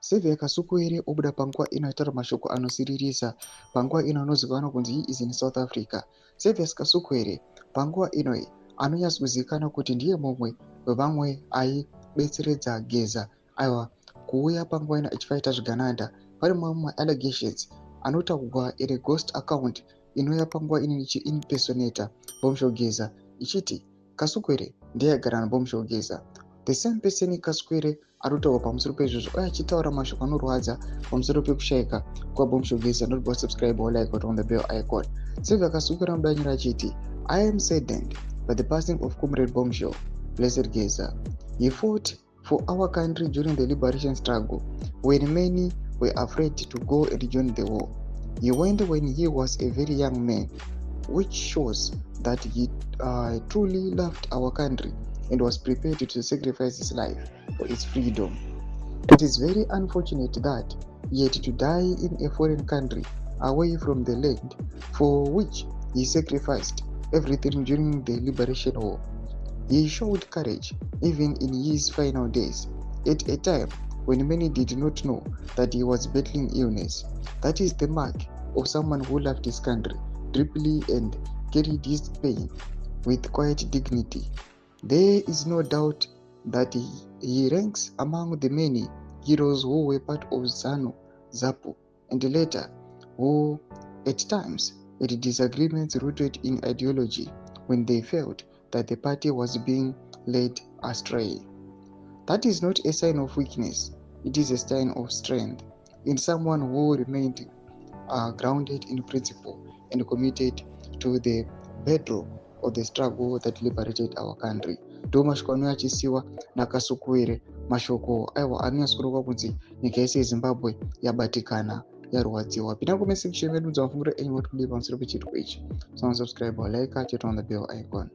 Severe Kasukuwere obuda panguva inotaura mashoko anosiririsa panguva ino anozivikanwa kunzi he is in South Africa. Severe Kasukuwere panguva inoi anonyatsozivikanwa kuti ndiye mumwe wevamwe aibetseredza Geza aiwa kuuya panguva ino achifaita zvigananda. Pane mamwe allegations anotaurwa ine ghost account inouya panguva ino ichiimpersonata Bombshell Geza ichiti Kasukuwere ndiye aigara naBombshell Geza. The same person Kasukuwere anotaura pamusoro pezvozvo uye achitaura mashoko anorwadza pamusoro pekushayika kwaBombshell Geza. Not about subscribe or like but on the bell icon. Severe Kasukuwere anodanyira achiti I am saddened by the passing of Comrade Bombshell Blessed Geza. He fought for our country during the liberation struggle when many were afraid to go and join the war. He went when he was a very young man, which shows that he truly loved our country and was prepared to sacrifice his life for its freedom. It is very unfortunate that he had to die in a foreign country away from the land for which he sacrificed everything during the liberation war. He showed courage even in his final days, at a time when many did not know that he was battling illness. That is the mark of someone who loved his country deeply and carried his pain with quiet dignity. There is no doubt that he ranks among the many heroes who were part of ZANU, ZAPU, and later who at times had disagreements rooted in ideology when they felt that the party was being led astray. That is not a sign of weakness, it is a sign of strength in someone who remained grounded in principle and committed to the bedrock of the struggle that liberated our country. Ndo mashoko anouya achisiwa naKasukuwere, mashoko aiwa anonyatsoreva kunzi nyika yese yeZimbabwe yabatikana yarwadziwa. Pinda comment section medu dzamafungiro enyu kuti kudii pamusoro pechirwere ichi. Subscribe or like, check on the bell icon.